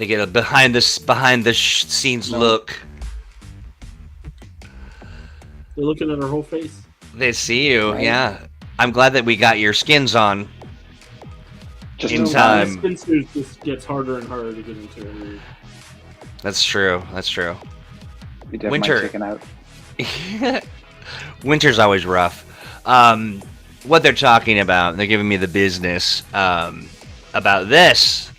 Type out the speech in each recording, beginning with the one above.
They get a behind the scenes No. look. They're looking at our whole face. They see you, Right. yeah. I'm glad that we got your skins on. Just In in time. Spin suits just gets harder and harder to get into every. That's true. That's true. We definitely Winter. taken out. Winter's always rough. What they're talking about, they're giving me the business about this.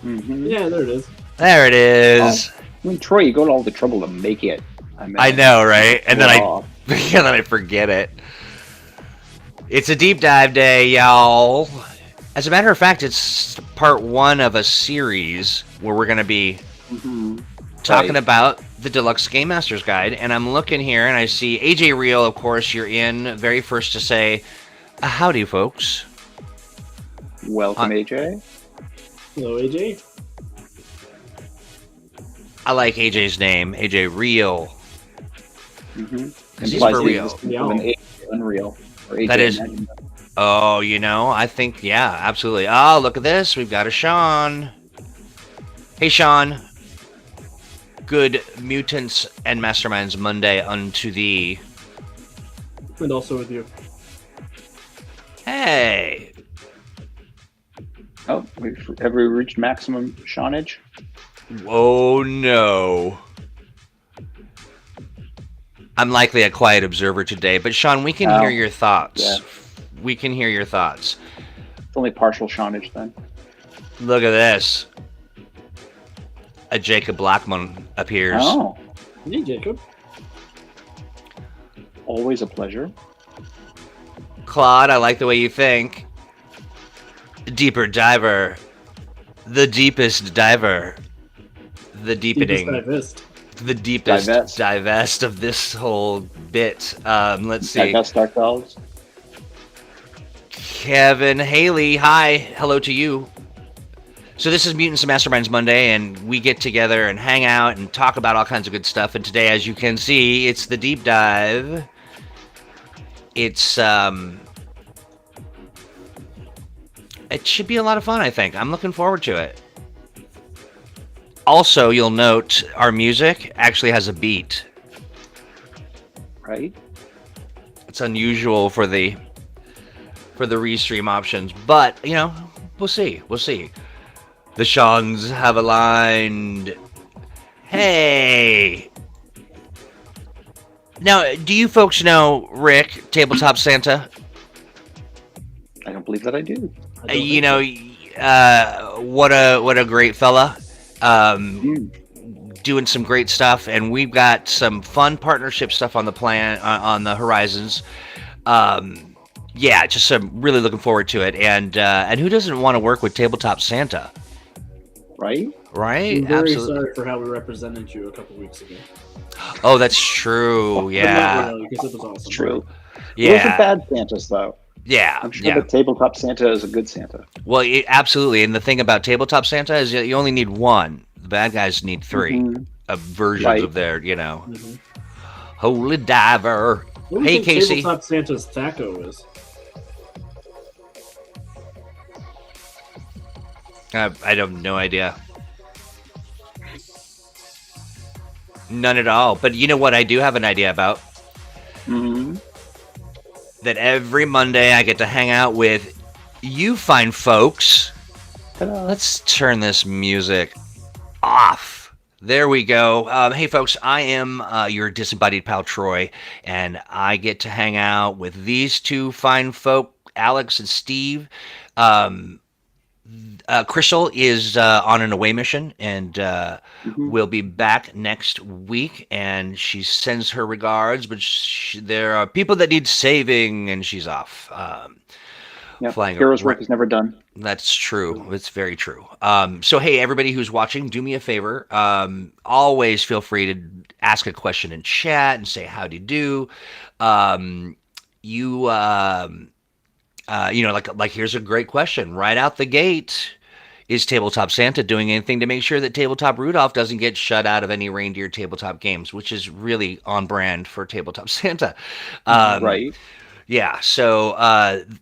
Mm-hmm. Yeah, there it is. There it is. I mean, Troy, you go to all the trouble to make it. I know, right? And then Raw. and then I forget it. It's a deep dive day, y'all. As a matter of fact, it's part 1 of a series where we're going to be talking about the Deluxe Gamemaster's Guide. And I'm looking here and I see AJ Real, of course, you're in. Very first to say, howdy, folks. Welcome, AJ. Hello, AJ. I like AJ's name, AJ Real. Mm-hmm. He's for real. Unreal. Or AJ That is- Imagine. Oh, I think, yeah, absolutely. Oh, look at this. We've got a Sean. Hey, Sean. Good Mutants and Masterminds Monday unto thee. And also with you. Hey. Oh, have we reached maximum Seanage? Oh, no. I'm likely a quiet observer today, but Sean, we can hear your thoughts. Yeah. We can hear your thoughts. It's only partial Seanage then. Look at this. A Jacob Blackman appears. Oh, Hey, Jacob. always a pleasure. Claude, I like the way you think. Deeper diver. The deepest diver. The deepening. Deepest The deepest Divest. divest of this whole bit. Let's see. Divest ourselves. Kevin Haley, hi. Hello to you. So this is Mutants and Masterminds Monday, and we get together and hang out and talk about all kinds of good stuff. And today, as you can see, it's the deep dive. It's it should be a lot of fun, I think. I'm looking forward to it. Also, you'll note our music actually has a beat. Right? It's unusual for the restream options, but we'll see. We'll see. The Seans have aligned. Hey. Now, do you folks know Rick, Tabletop Santa? I don't believe that I do. What a great fella. Doing some great stuff, and we've got some fun partnership stuff on the plan on the horizons. Yeah, just really looking forward to it. And who doesn't want to work with Tabletop Santa? Right? Right? I'm very Absolutely. sorry for how we represented you a couple weeks ago. Oh, that's true. But Yeah. not really, because it was awesome. It's true. Those are Yeah. bad Santas, though. Yeah. I'm sure Yeah. the tabletop Santa is a good Santa. Well, absolutely. And the thing about Tabletop Santa is you only need one. The bad guys need three Mhm. of versions Right. of their, Mhm. holy diver. What do you Hey, think Casey. Tabletop Santa's Thaco is? I have no idea. None at all. But you know what I do have an idea about? Mm-hmm. That every Monday I get to hang out with you fine folks. Let's turn this music off. There we go. Hey, folks, I am your disembodied pal, Troy, and I get to hang out with these two fine folk, Alex and Steve. Crystal is on an away mission, and will be back next week, and she sends her regards, but there are people that need saving, and she's off. Yep. Flying Hero's around. work is never done. That's true. It's very true. So, hey, everybody who's watching, do me a favor. Always feel free to ask a question in chat and say, how do you do? Like here's a great question. Right out the gate, is Tabletop Santa doing anything to make sure that Tabletop Rudolph doesn't get shut out of any reindeer tabletop games, which is really on brand for Tabletop Santa? Right. Yeah. So,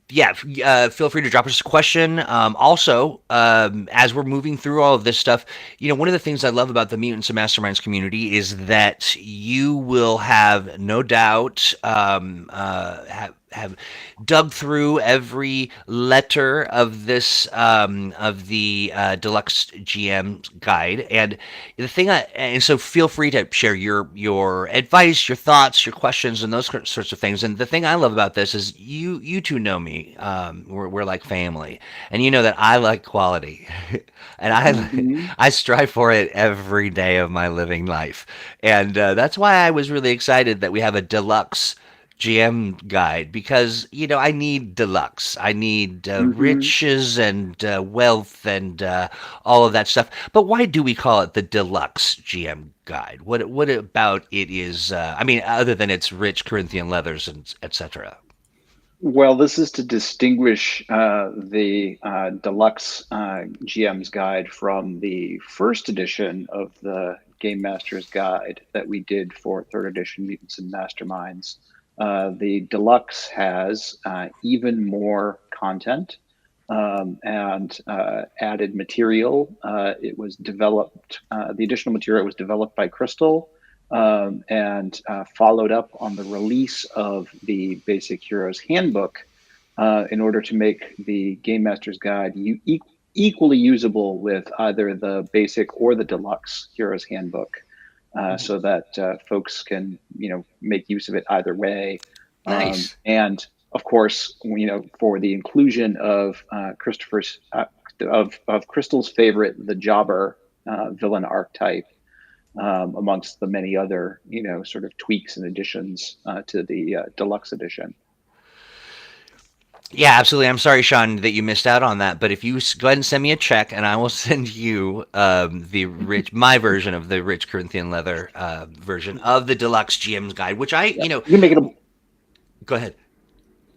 feel free to drop us a question. Also, as we're moving through all of this stuff, one of the things I love about the Mutants and Masterminds community is that you will have no doubt have dug through every letter of this of the Deluxe GM guide, and so feel free to share your advice, your thoughts, your questions, and those sorts of things. And the thing I love about this is you two know me. We're like family, and you know that I like quality, and Mhm. I strive for it every day of my living life, and that's why I was really excited that we have a deluxe GM guide because I need deluxe. I need Mhm. riches and wealth and all of that stuff. But why do we call it the deluxe GM guide? What about it is? I mean, other than its rich Corinthian leathers and etc. Well, this is to distinguish the deluxe GM's guide from the first edition of the Game Master's Guide that we did for third edition Mutants and Masterminds. The deluxe has even more content and added material. It was developed, the additional material was developed by Crystal and followed up on the release of the Basic Heroes Handbook in order to make the Game Master's Guide equally usable with either the Basic or the Deluxe Heroes Handbook, so that folks can make use of it either way. Nice. And of course, for the inclusion of Christopher's of Crystal's favorite, the Jobber villain archetype, amongst the many other, sort of tweaks and additions to the deluxe edition. Yeah, absolutely. I'm sorry, Sean, that you missed out on that. But if you go ahead and send me a check, and I will send you my version of the rich Corinthian leather version of the deluxe GM's guide, which Yep. You can make it go ahead.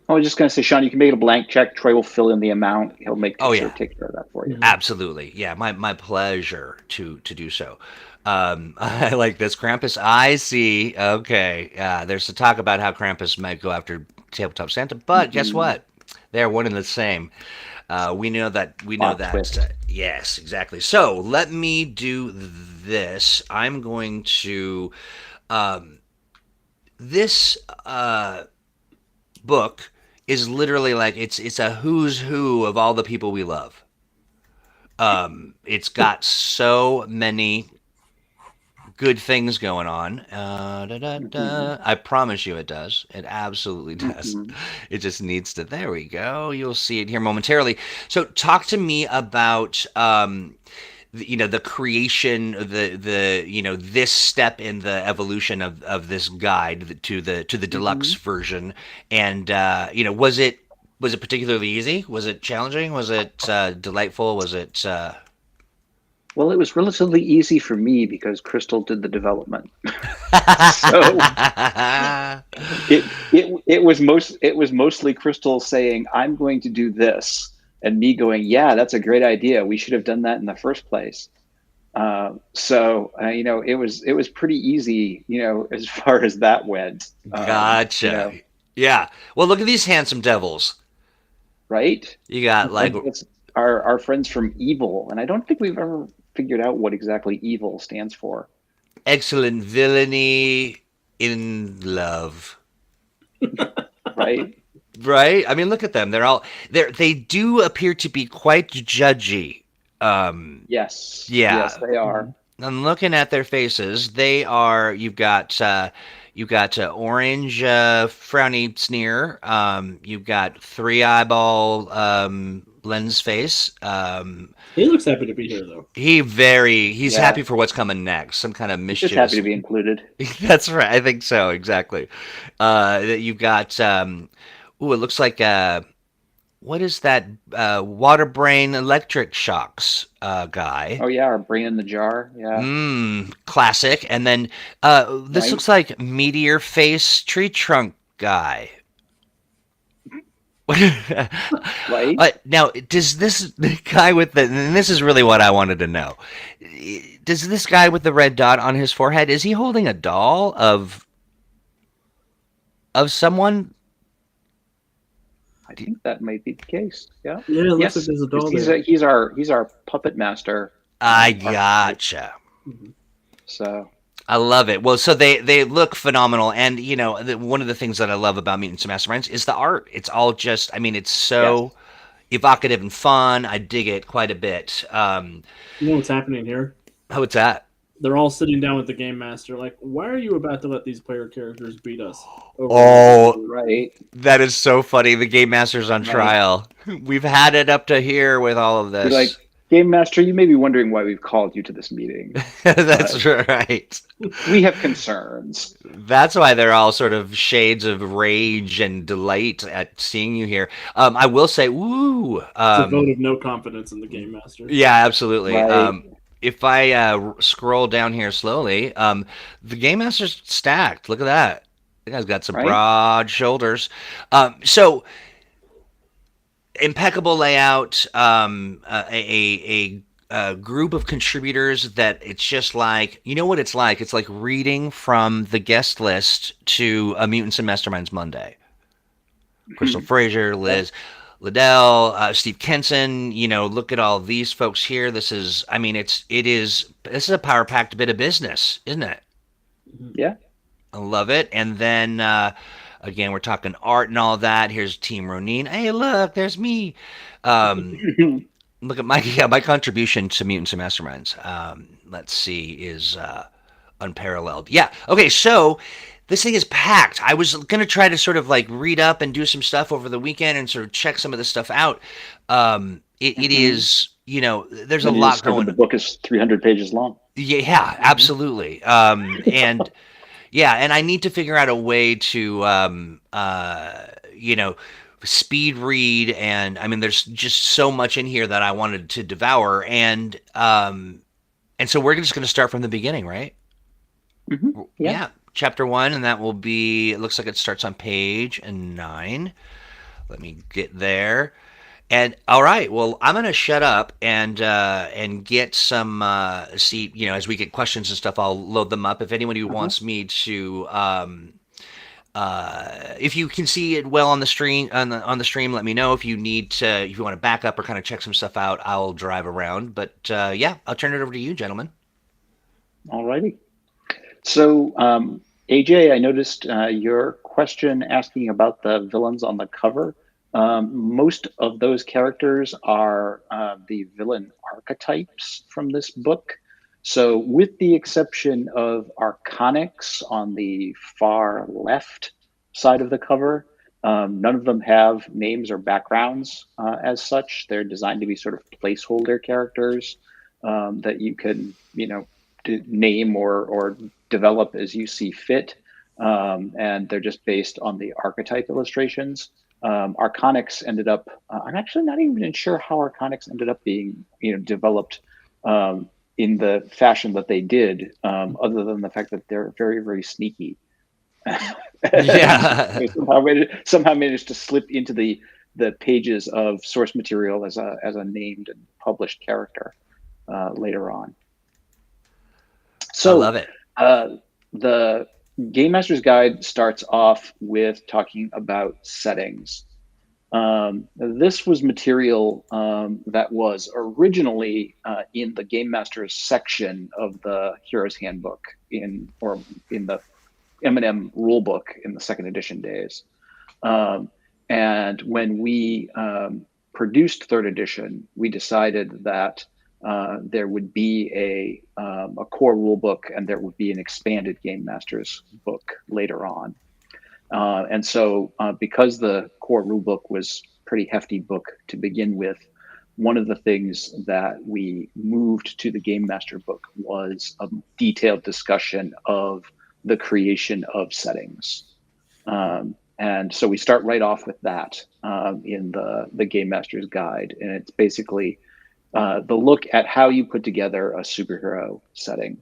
I was just going to say, Sean, you can make it a blank check. Troy will fill in the amount. He'll make Oh sure yeah, to take care of that for you. absolutely. Yeah, my pleasure to do so. I like this Krampus. I see. Okay, there's a talk about how Krampus might go after Tabletop Santa, but guess Mhm. what? They're one and the same. We know that. We know Plot that. twist. Yes, exactly. So let me do this. I'm going to. Um, this book is literally like it's a who's who of all the people we love. It's got so many good things going on. Mhm. I promise you it does. It absolutely does. Mhm. It just needs to. There we go. You'll see it here momentarily. So, talk to me about the creation, this step in the evolution of this guide to the deluxe Mhm. version, and was it particularly easy? Was it challenging? Was it delightful? Was it? Well, it was relatively easy for me because Crystal did the development. So it was mostly Crystal saying, "I'm going to do this," and me going, "Yeah, that's a great idea. We should have done that in the first place." It was pretty easy, as far as that went. Gotcha. Yeah. Well, look at these handsome devils. Right? You got like It's our friends from Evil, and I don't think we've ever figured out what exactly Evil stands for. excellent villainy in love. Right? Right? I mean, look at them. They do appear to be quite judgy. Yes. Yes, Yeah. they are. I'm looking at their faces. They are. You've got orange frowny sneer. You've got three eyeball lens face. He looks happy to be here, though. He's Yeah. happy for what's coming next. Some kind of He's just happy mischievous. to be included. That's right. I think so. Exactly. You've got. Ooh, it looks like what is that? Water brain electric shocks guy. Oh yeah, our brain in the jar. Yeah. Classic. And then this Right. looks like meteor face tree trunk guy. Right. Now, does this guy with and this is really what I wanted to know. Does this guy with the red dot on his forehead, is he holding a doll of someone? I think that might be the case. Yeah. Yeah, it looks Yes. like there's a doll He's, there. he's our puppet master. I archetype. gotcha. Mhm. So I love it. Well, so they look phenomenal, and you know, one of the things that I love about Mutants and Masterminds is the art. It's all just, I mean, it's yes. so evocative and fun. I dig it quite a bit. You know what's happening here? How it's that? They're all sitting down with the game master. Like, why are you about to let these player characters beat us over and over? Oh, Right. that is so funny. The Game Master's on Right. trial. We've had it up to here with all of You're like, this. Game Master, you may be wondering why we've called you to this meeting. That's right. We have concerns. That's why they're all sort of shades of rage and delight at seeing you here. I will say, woo. It's a vote of no confidence in the game master. Yeah, absolutely. Right. If I scroll down here slowly, the Game Master's stacked. Look at that. The guy's got some Right. broad shoulders. So impeccable layout. A group of contributors that it's just like, you know what it's like? It's like reading from the guest list to a Mutants and Masterminds Monday. Crystal Fraser, Liz Liddell, Steve Kenson. You know, look at all these folks here. This is, I mean, this is a power packed bit of business, isn't it? Yeah. I love it. And then again, we're talking art and all that. Here's Team Ronin. Hey, look, there's me. Look at my contribution to Mutants and Masterminds. Let's see, is unparalleled. Yeah. Okay. So this thing is packed. I was gonna try to sort of like read up and do some stuff over the weekend and sort of check some of this stuff out. It is, you know, there's a When you lot discovered going. the book is 300 pages long. Yeah, absolutely. And yeah, and I need to figure out a way to, you know, speed read, and I mean, there's just so much in here that I wanted to devour, and so we're just going to start from the beginning, right? Mhm. Yeah. Yeah, chapter 1, and that will be. It looks like it starts on page 9. Let me get there. And all right, well, I'm gonna shut up and get some see, you know, as we get questions and stuff, I'll load them up. If anybody Uh-huh. wants me to if you can see it well on the stream on the stream, let me know. If you need to, if you want to back up or kind of check some stuff out, I'll drive around. But yeah, I'll turn it over to you, gentlemen. All righty. So, AJ, I noticed your question asking about the villains on the cover. Most of those characters are the villain archetypes from this book. So, with the exception of Arconyx on the far left side of the cover, none of them have names or backgrounds as such. They're designed to be sort of placeholder characters that you can, you know, name or develop as you see fit. And they're just based on the archetype illustrations. Arconyx ended up, I'm actually not even sure how Arconyx ended up being, you know, developed in the fashion that they did, other than the fact that they're very, very sneaky. Yeah. somehow managed to slip into the pages of source material as a named and published character later on. I love So it. the Game Master's Guide starts off with talking about settings. This was material that was originally in the Game Master's section of the Hero's Handbook in the M&M rulebook in the second edition days. And when we produced third edition, we decided that there would be a core rule book and there would be an expanded Game Master's book later on. And so because the core rule book was pretty hefty book to begin with, one of the things that we moved to the Game Master book was a detailed discussion of the creation of settings. And so we start right off with that in the Game Master's Guide. And it's basically the look at how you put together a superhero setting.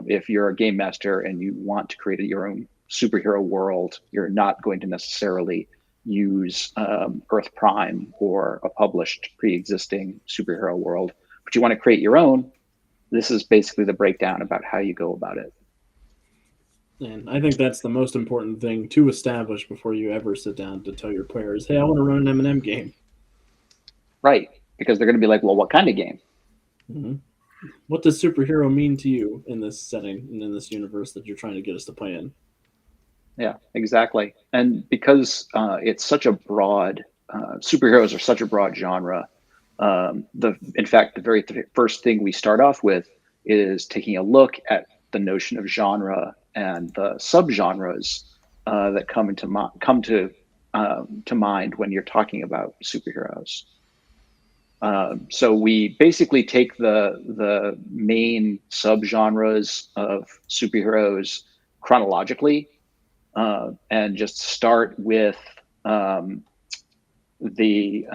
If you're a game master and you want to create your own superhero world, you're not going to necessarily use Earth Prime or a published pre-existing superhero world, but you want to create your own. This is basically the breakdown about how you go about it. And I think that's the most important thing to establish before you ever sit down to tell your players, "Hey, I want to run an M&M game." Right, because they're going to be like, well, what kind of game? Mm-hmm. What does superhero mean to you in this setting and in this universe that you're trying to get us to play in? Yeah, exactly. And because it's such a broad, superheroes are such a broad genre. In fact, the very first thing we start off with is taking a look at the notion of genre and the subgenres that come to mind when you're talking about superheroes. So we basically take the main subgenres of superheroes chronologically, and just start with the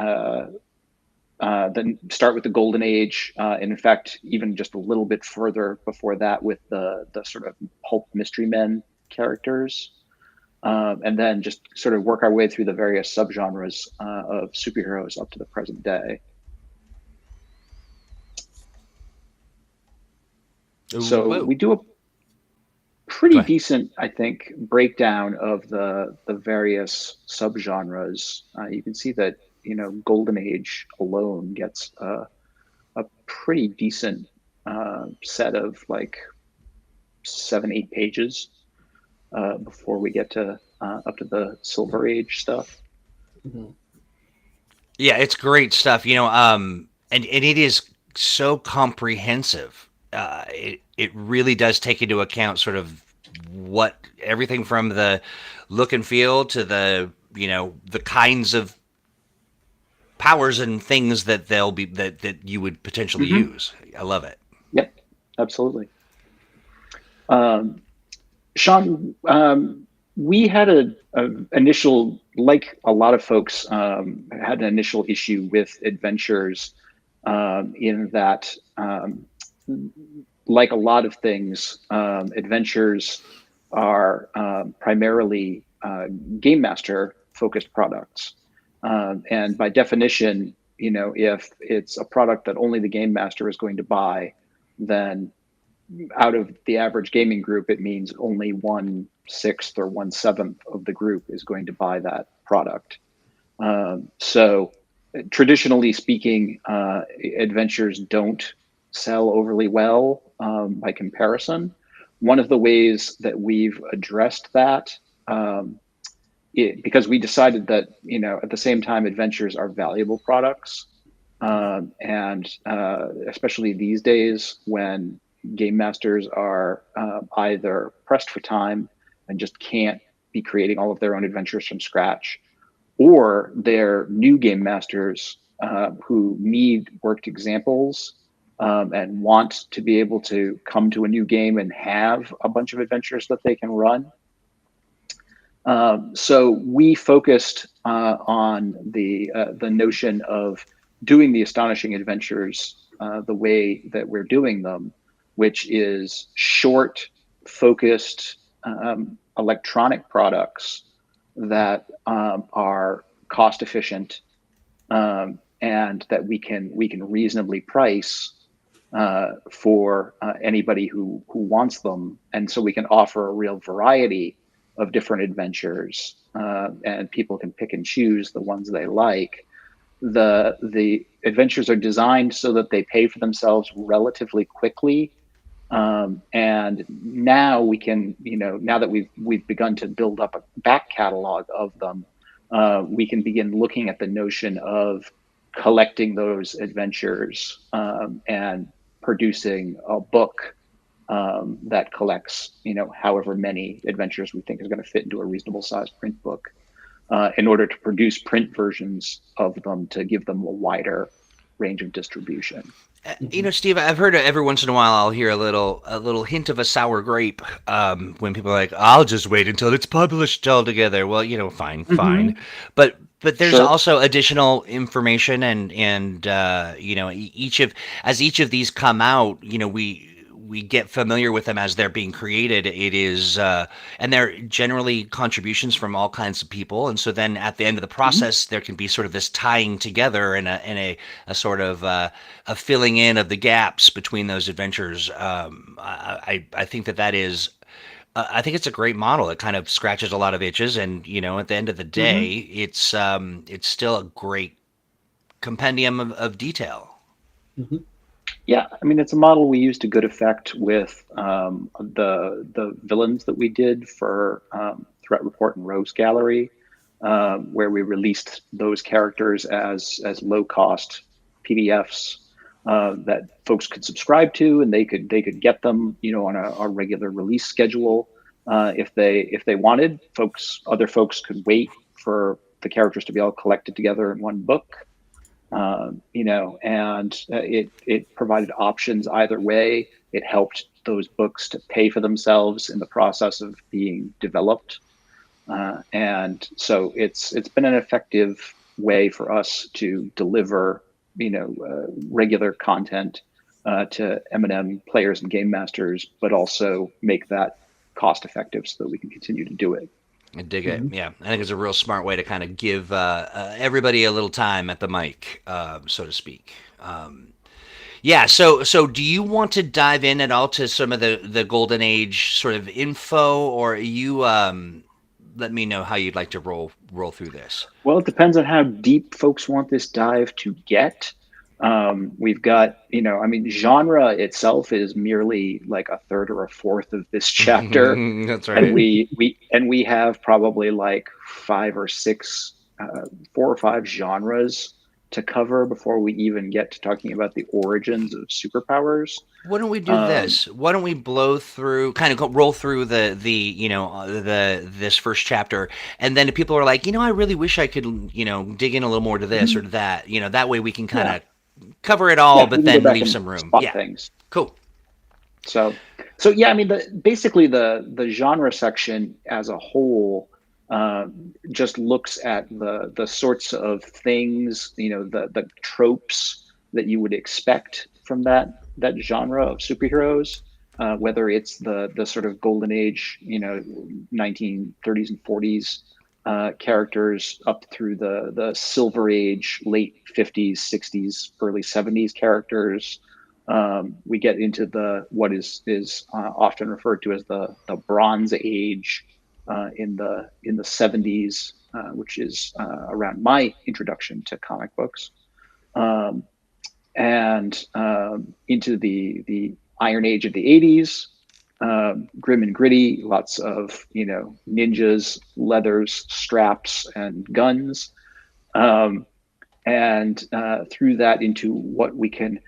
then start with the golden age, and in fact even just a little bit further before that with the sort of pulp mystery men characters, and then just sort of work our way through the various subgenres of superheroes up to the present day. So Whoa. we do a pretty decent, I think, breakdown of the various subgenres. You can see that Golden Age alone gets a pretty decent set of like 7-8 pages before we get to up to the Silver Age stuff. Mm-hmm. Yeah, it's great stuff. And it is so comprehensive. It really does take into account sort of what everything from the look and feel to the kinds of powers and things that they'll be that you would potentially Mm-hmm. use. I love it. Yep, absolutely. Sean, we had a initial, like a lot of folks, had an initial issue with adventures, in that, like a lot of things, adventures are primarily game master focused products, and by definition, if it's a product that only the game master is going to buy, then out of the average gaming group, it means only 1/6 or 1/7 of the group is going to buy that product. So, traditionally speaking, adventures don't sell overly well by comparison. One of the ways that we've addressed that, because we decided that at the same time, adventures are valuable products, and especially these days when game masters are either pressed for time and just can't be creating all of their own adventures from scratch, or they're new game masters who need worked examples, and want to be able to come to a new game and have a bunch of adventures that they can run. So we focused on the notion of doing the Astonishing Adventures the way that we're doing them, which is short, focused electronic products that are cost efficient, and that we can reasonably price for anybody who wants them, and so we can offer a real variety of different adventures, and people can pick and choose the ones they like. The adventures are designed so that they pay for themselves relatively quickly, and now we can, now that we've begun to build up a back catalog of them, we can begin looking at the notion of collecting those adventures, and producing a book that collects, however many adventures we think is going to fit into a reasonable sized print book, in order to produce print versions of them to give them a wider range of distribution. Steve, I've heard every once in a while I'll hear a little hint of a sour grape when people are like, "I'll just wait until it's published altogether." Well, fine, fine, but there's Sure. also additional information, and each of these come out, we get familiar with them as they're being created. It is, and they're generally contributions from all kinds of people. And so then at the end of the process, there can be sort of this tying together and a sort of a filling in of the gaps between those adventures. I think that is I think it's a great model. It kind of scratches a lot of itches, and at the end of the day, it's still a great compendium of detail. Mm-hmm. Yeah, I mean, it's a model we used to good effect with the villains that we did for Threat Report and Rogues Gallery, where we released those characters as low cost PDFs that folks could subscribe to, and they could get them, on a regular release schedule if they wanted. Other folks could wait for the characters to be all collected together in one book. And it provided options either way. It helped those books to pay for themselves in the process of being developed. And so it's been an effective way for us to deliver, regular content to M&M players and game masters, but also make that cost effective so that we can continue to do it. I dig it. Yeah, I think it's a real smart way to kind of give everybody a little time at the mic, so to speak. Yeah. So do you want to dive in at all to some of the Golden Age sort of info, or you let me know how you'd like to roll through this? Well, it depends on how deep folks want this dive to get. We've got, genre itself is merely like a third or a fourth of this chapter. That's right. And we have probably like 4 or 5 genres to cover before we even get to talking about the origins of superpowers. Why don't we do this? Why don't we roll through the this first chapter, and then if people are like, I really wish I could, dig in a little more to this or to that, that way we can kind of cover it all, but then leave some room. Spot things. Cool. So yeah, I mean, basically the genre section as a whole just looks at the sorts of things, the tropes that you would expect from that genre of superheroes, whether it's the sort of golden age, 1930s and 40s characters up through the silver age, late 50s, 60s, early 70s characters. We get into what is often referred to as the Bronze Age in the 70s, which is around my introduction to comic books, and into the Iron Age of the 80s. Grim and gritty, lots of ninjas, leathers, straps, and guns, and through that into what we can,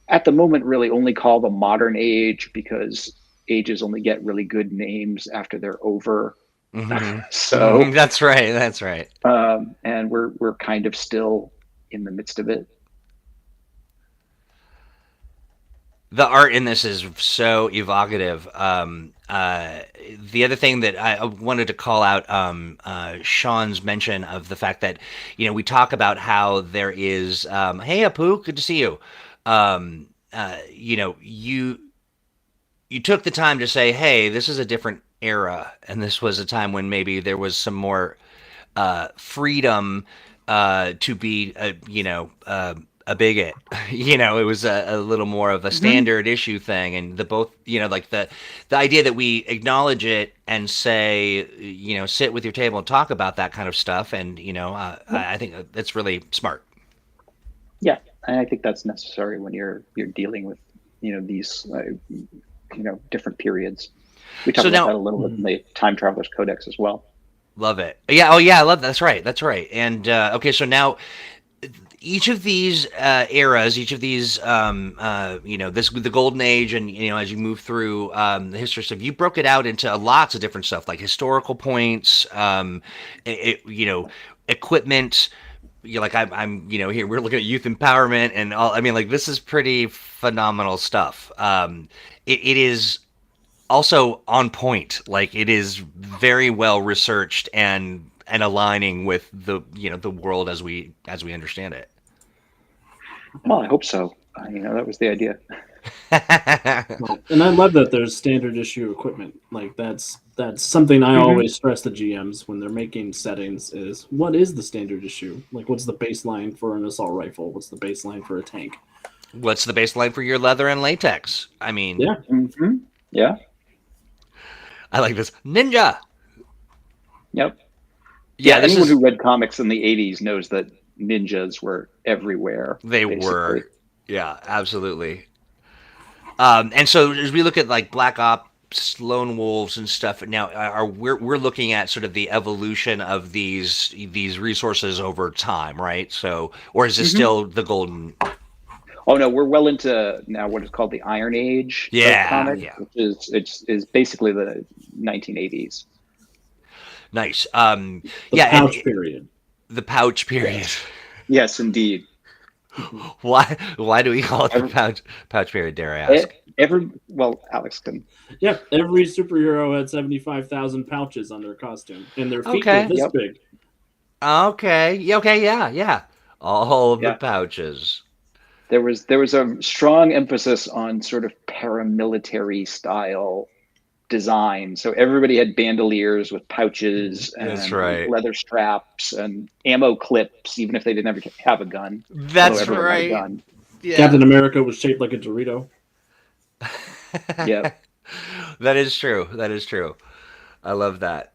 at the moment, really only call the modern age, because ages only get really good names after they're over. Mm-hmm. So that's right. And we're kind of still in the midst of it. The art in this is so evocative. The other thing that I wanted to call out, Sean's mention of the fact that, we talk about how there is, hey, Apu, good to see you. You took the time to say, hey, this is a different era, and this was a time when maybe there was some more freedom to be, a bigot. It was a little more of a standard issue thing, and the idea that we acknowledge it and say, sit with your table and talk about that kind of stuff, and I think that's really smart. Yeah, and I think that's necessary when you're dealing with these different periods. We talked about that a little bit in the Time Traveler's Codex as well. Love it. Yeah. Oh yeah, I love that. That's right. And okay, so now each of these eras, each of these, the Golden Age, and as you move through the history stuff, you broke it out into lots of different stuff, like historical points, equipment. I'm here we're looking at youth empowerment and all. I mean, this is pretty phenomenal stuff. It is also on point. It is very well researched and aligning with the world as we understand it. Well, I hope so. That was the idea. And I love that there's standard issue equipment. That's something I always stress to GMs when they're making settings is, what is the standard issue? What's the baseline for an assault rifle? What's the baseline for a tank? What's the baseline for your leather and latex? I mean, yeah. Yeah. I like this ninja. Yep. Yeah, Yeah, this anyone is. who read comics in the 80s knows that ninjas were everywhere, They basically. were. Yeah, absolutely. And so as we look at like Black Ops, Lone Wolves, and stuff now, we're looking at sort of the evolution of these resources over time, right? So, or is this Hmm. still the golden? Oh no, we're well into now what is called the Iron Age of Yeah, comics, yeah, which is basically the 1980s. nice. The Yeah, and pouch period. the pouch period. Yes. Yes, indeed. Why do we call it the Every, pouch period? Dare I ask? well, Alex can. Yep, every superhero had 75,000 pouches on their costume, and their feet were Okay. this Yep. big. Okay. Yeah. Okay. Yeah. Yeah. All of the Yeah. pouches. There was a strong emphasis on sort of paramilitary style design. So everybody had bandoliers with pouches That's and right. leather straps and ammo clips, even if they didn't ever have a gun. Although That's everyone had a right. gun. Yeah. Captain America was shaped like a Dorito. Yep. That is true. That is true. I love that.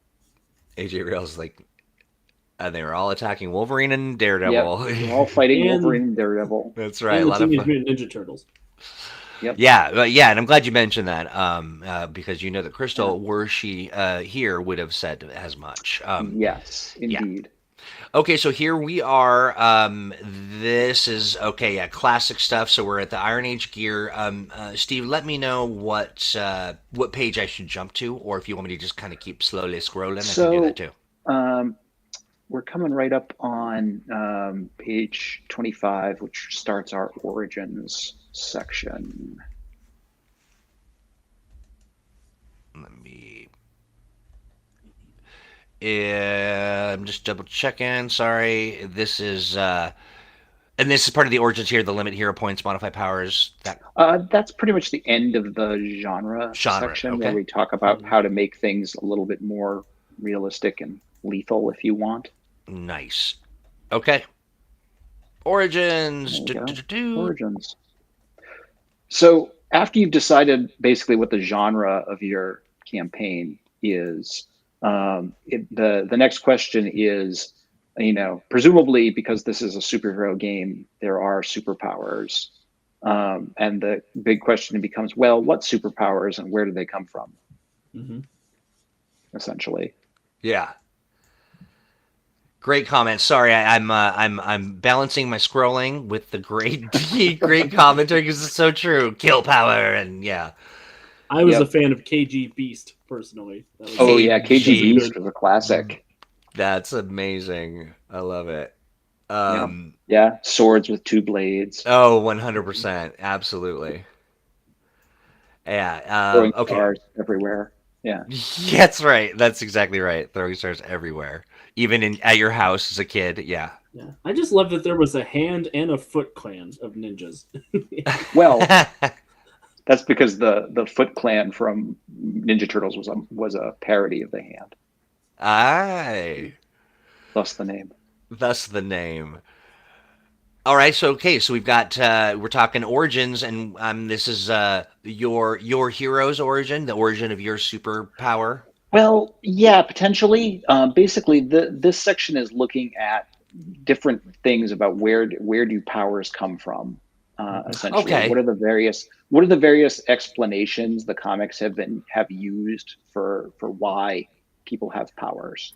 AJ Rails like, and they were all attacking Wolverine and Yep. Daredevil. They're all fighting Wolverine And and Daredevil. That's right. and A the lot of Teenage fun. Mutant Ninja Turtles. Yep. Yeah, yeah, and I'm glad you mentioned that because you know that Crystal, Yeah. were she here, would have said as much. Yes, Yeah. indeed. Okay, so here we are. This is okay. Yeah, classic stuff. So we're at the Iron Age gear. Steve, let me know what page I should jump to, or if you want me to just kind of keep slowly scrolling, I can do that So too. we're coming right up on page 25, which starts our origins section. Let me. I'm just double checking. Sorry, this is and this is part of the origins here. The limit hero points, modify powers. That That's pretty much the end of the genre genre. section where Okay, we talk about how to make things a little bit more realistic and lethal if you want. nice. Okay, origins. There we Do, go. do, do, do. Origins. So after you've decided basically what the genre of your campaign is, the next question is, presumably because this is a superhero game, there are superpowers, and the big question becomes, well, what superpowers and where do they come from? Mm-hmm. Essentially. Yeah. Great comment. Sorry, I'm balancing my scrolling with the great great commentary because it's so true. Kill power and yeah. I was Yep. a fan of KG Beast personally. That was Oh yeah, KG KG. Beast was a classic. That's amazing. I love it. Yeah, swords with two blades, Oh, 100%. Absolutely. Yeah. throwing Okay. stars everywhere. Yeah. That's right. That's exactly right. Throwing stars everywhere, even at your house as a kid. Yeah. Yeah, I just love that there was a hand and a foot clan of ninjas. Well, that's because the Foot Clan from Ninja Turtles was a parody of the Hand, Aye. thus the name. Thus the name. All right. So okay. So we've got we're talking origins, and this is your hero's origin, the origin of your superpower. Well, yeah, potentially. Basically, this section is looking at different things about where do powers come from. Essentially, Okay. what are the various explanations the comics have used for why people have powers,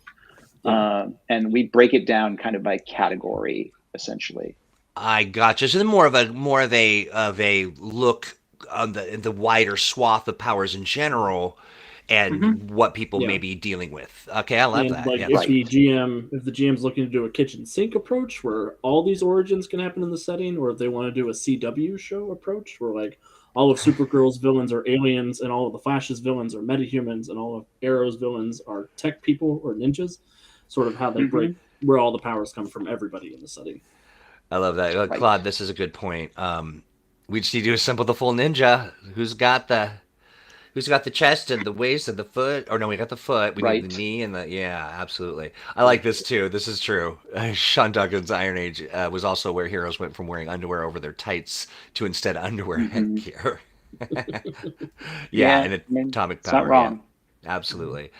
and we break it down kind of by category, essentially. I gotcha. So then more of a look on the wider swath of powers in general, and what people Yeah. may be dealing with. Okay, I love And that. like Yeah, if Right. the GM's looking to do a kitchen sink approach where all these origins can happen in the setting, or if they want to do a CW show approach where like all of Supergirl's villains are aliens and all of the Flash's villains are metahumans and all of Arrow's villains are tech people or ninjas, sort of how they break where all the powers come from everybody in the setting. I love that. Right. Claude, this is a good point. We just need to assemble the full ninja. Who's got the chest and the waist and the foot? Or no, we got the foot. We need Right. the knee and the yeah, absolutely. I like this too. This is true. Sean Duggan's Iron Age was also where heroes went from wearing underwear over their tights to instead underwear headgear. Yeah, and I mean, atomic it's power. not wrong. Absolutely.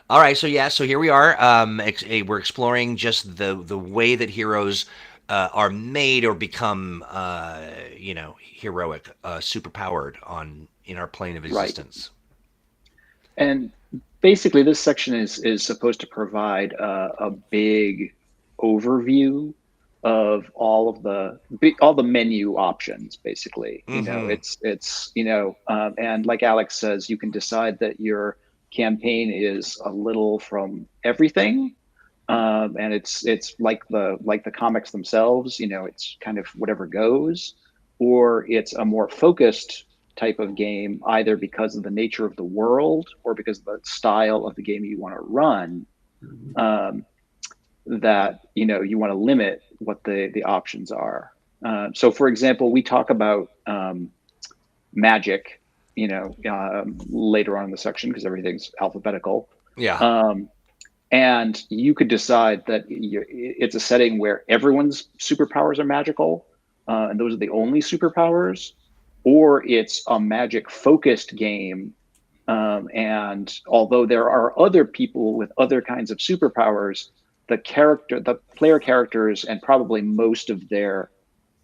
All right, so here we are. We're exploring just the way that heroes are made or become, heroic, superpowered on in our plane of Right. existence. And basically, this section is supposed to provide a big overview of all the menu options. Basically, Mm-hmm. it's and like Alex says, you can decide that your campaign is a little from everything, and it's like the comics themselves. It's kind of whatever goes, or it's a more focused type of game, either because of the nature of the world or because of the style of the game you want to run. Um, that you want to limit what the options are. So, for example, we talk about magic, later on in the section because everything's alphabetical. Yeah. Um, and you could decide that it's a setting where everyone's superpowers are magical, and those are the only superpowers, or it's a magic focused game. And although there are other people with other kinds of superpowers, the player characters, and probably most of their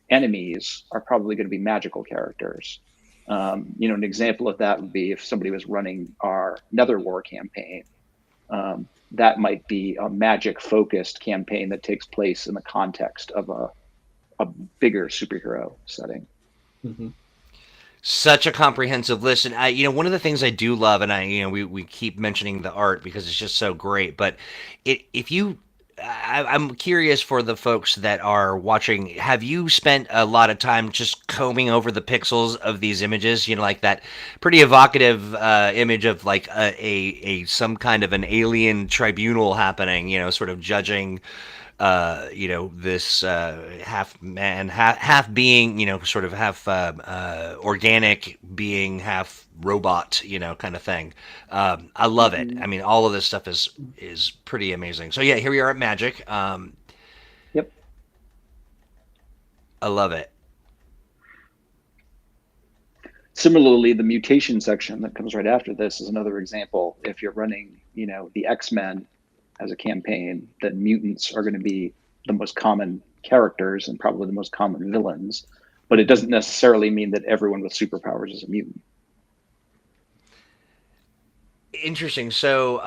enemies are probably going to be magical characters. An example of that would be if somebody was running our Nether War campaign. That might be a magic focused campaign that takes place in the context of a bigger superhero setting. Mm-hmm. Such a comprehensive list, and one of the things I do love, and we keep mentioning the art because it's just so great. But if you, I'm curious for the folks that are watching, have you spent a lot of time just combing over the pixels of these images? Like that pretty evocative image of like a some kind of an alien tribunal happening. Sort of judging this half man, half being, sort of half organic being, half robot, kind of thing. I love it. Mm-hmm. I mean, all of this stuff is pretty amazing. So yeah, here we are at Magic. Yep. I love it. Similarly, the mutation section that comes right after this is another example. If you're running, the X-Men as a campaign, then mutants are going to be the most common characters and probably the most common villains. But it doesn't necessarily mean that everyone with superpowers is a mutant. Interesting. So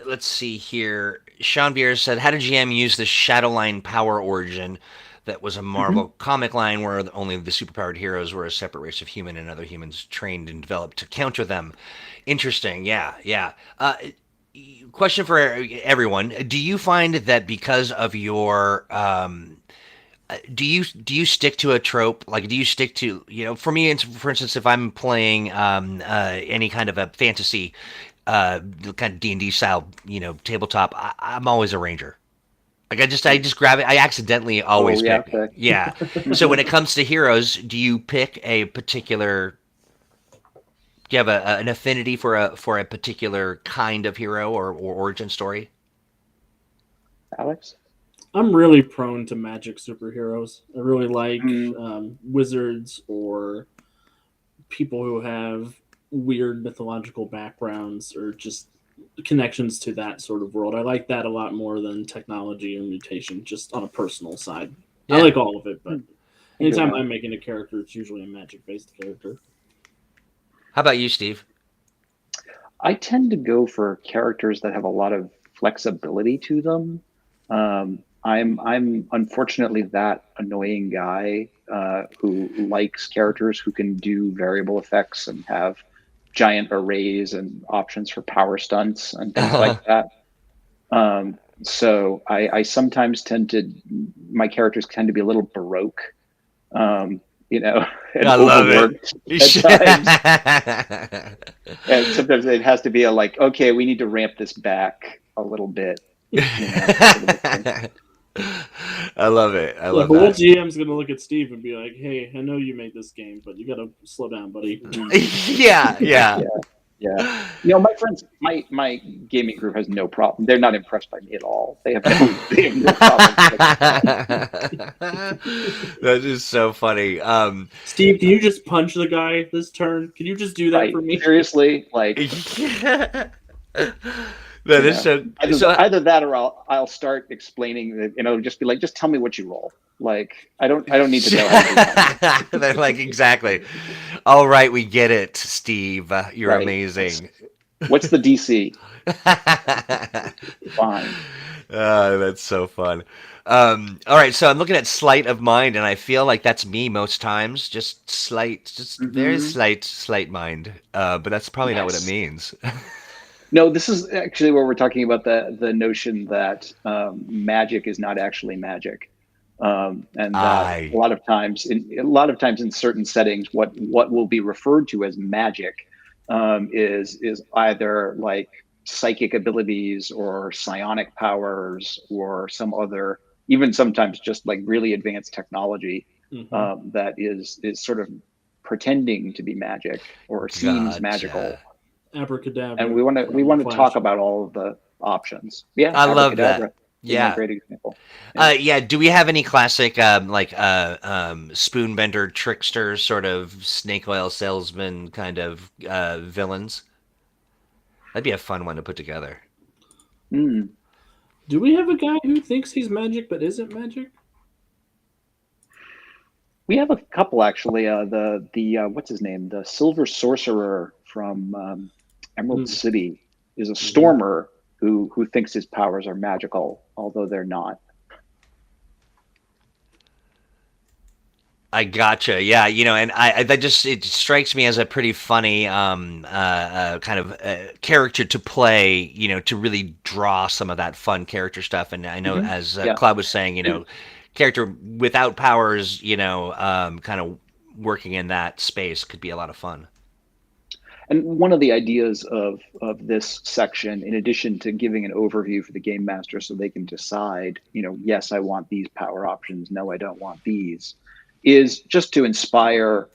let's see here. Sean Beers said, "How did GM use the Shadowline power origin that was a Mm-hmm. Marvel comic line where only the superpowered heroes were a separate race of human and other humans trained and developed to counter them?" Interesting. Yeah, yeah. Question for everyone: do you find that because of your do you stick to a trope? Like, do you stick to, for me, for instance, if I'm playing any kind of a fantasy kind of D&D style, tabletop, I'm always a ranger. Like, I just grab it. I accidentally Oh always yeah. pick. Okay. Yeah. So when it comes to heroes, do you pick a particular? Do you have an affinity for a particular kind of hero or origin story? Alex? I'm really prone to magic superheroes. I really like Mm, wizards or people who have weird mythological backgrounds or just connections to that sort of world. I like that a lot more than technology or mutation, just on a personal side. I Yeah. like all of it, but I can go with anytime that. I'm making a character, it's usually a magic based character. How about you, Steve? I tend to go for characters that have a lot of flexibility to them. I'm unfortunately that annoying guy who likes characters who can do variable effects and have giant arrays and options for power stunts and things like that. So I sometimes my characters tend to be a little baroque, um, and I love it. overworked at times. And sometimes it has to be okay, we need to ramp this back a little bit, sort of a thing. I love it. I Yeah, love but what that. GM's gonna look at Steve and be like, "Hey, I know you made this game, but you gotta slow down, buddy." Mhm. Yeah, yeah. Yeah. Yeah. My friends, my gaming group has no problem. They're not impressed by me at all. They have no problem. That is so funny. Steve, can you just punch the guy this turn? Can you just do that Right. for me? Seriously, like that is so. either that or I'll start explaining that, just be like, just tell me what you roll. Like I don't need to know how to do that. They're like, exactly. All right, we get it, Steve. You're Right. amazing. What's the DC? Fine. That's so fun. All right, so I'm looking at sleight of mind, and I feel like that's me most times. Just slight, just very slight mind. But that's probably not what it means. No, this is actually where we're talking about the notion that magic is not actually magic, and that a lot of times in certain settings, what will be referred to as magic is either like psychic abilities or psionic powers or some other, even sometimes just like really advanced technology that is sort of pretending to be magic or seems magical. Abracadabra. And we want to talk about all of the options. Yeah, I love that. Yeah, great example. Yeah. Do we have any classic spoonbender trickster sort of snake oil salesman kind of villains? That'd be a fun one to put together. Do we have a guy who thinks he's magic but isn't magic? We have a couple actually. The what's his name? The Silver Sorcerer from Emerald City is a stormer who thinks his powers are magical, although they're not. I gotcha. Yeah, and it strikes me as a pretty funny kind of character to play. To really draw some of that fun character stuff. And I know, as Cloud was saying, character without powers, kind of working in that space could be a lot of fun. And one of the ideas of this section, in addition to giving an overview for the game master so they can decide, yes, I want these power options, no, I don't want these, is just to spark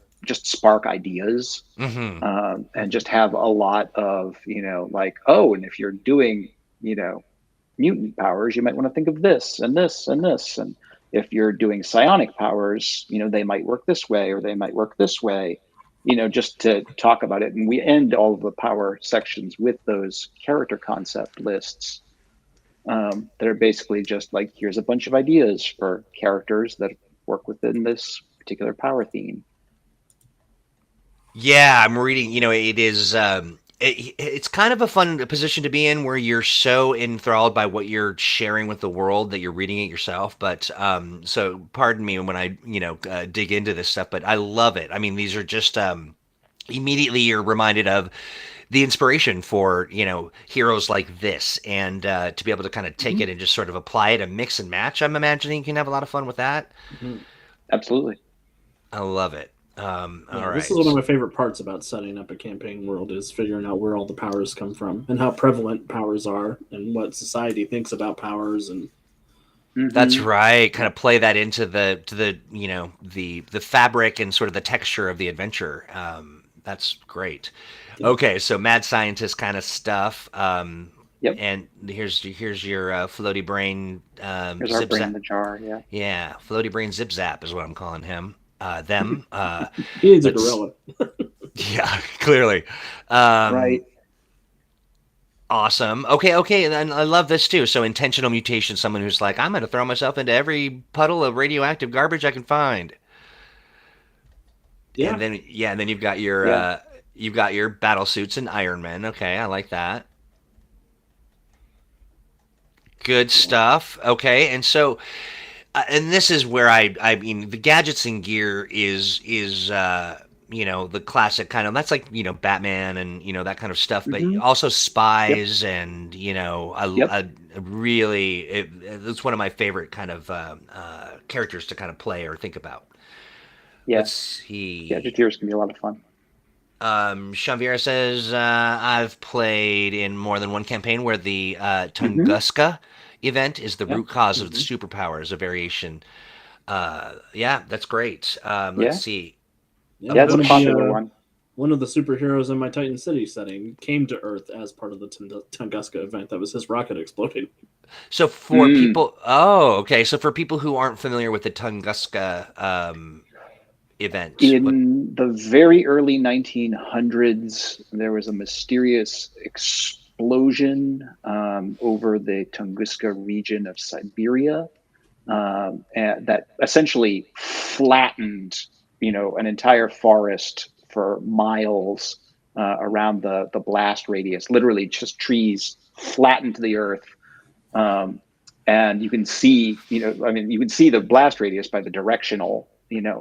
ideas and just have a lot of, and if you're doing, mutant powers, you might want to think of this and this and this. And if you're doing psionic powers, they might work this way or they might work this way. Just to talk about it. And we end all of the power sections with those character concept lists that are basically just like, here's a bunch of ideas for characters that work within this particular power theme. Yeah, I'm reading, it is, it's kind of a fun position to be in where you're so enthralled by what you're sharing with the world that you're reading it yourself. But so pardon me when I dig into this stuff, but I love it. I mean, these are just immediately you're reminded of the inspiration for heroes like this, and to be able to kind of take it and just sort of apply it and mix and match. I'm imagining you can have a lot of fun with that. Absolutely, I love it. All right. This is one of my favorite parts about setting up a campaign world, is figuring out where all the powers come from and how prevalent powers are and what society thinks about powers. And that's right. Kind of play that into the fabric and sort of the texture of the adventure. That's great. Okay, so mad scientist kind of stuff. Yep. And here's your floaty brain. Here's our brain in the jar. Yeah. Yeah, floaty brain zip zap is what I'm calling him. Them. He needs a gorilla. Yeah, clearly. Right. Awesome. Okay, and I love this too. So intentional mutation, someone who's like, I'm going to throw myself into every puddle of radioactive garbage I can find. Yeah. And then you've got your battle suits and Iron Man. Okay, I like that. Good stuff. Okay, and so and this is where I mean the gadgets and gear is the classic kind of, that's like Batman and that kind of stuff, but also spies and it's one of my favorite kind of characters to kind of play or think about. Yes. Gadgeteers can be a lot of fun. Shanvira says, I've played in more than one campaign where the Tunguska event is the root cause of the superpowers, a variation. Yeah, that's great. Let's see. Yeah, it's a popular one. one of the superheroes in my Titan City setting came to Earth as part of the Tunguska event. That was his rocket exploding. So for people, okay. So for people who aren't familiar with the Tunguska event, in the very early 1900s, there was a mysterious explosion over the Tunguska region of Siberia and that essentially flattened, an entire forest for miles around the blast radius. Literally, just trees flattened to the earth. And you can see, you can see the blast radius by the directional,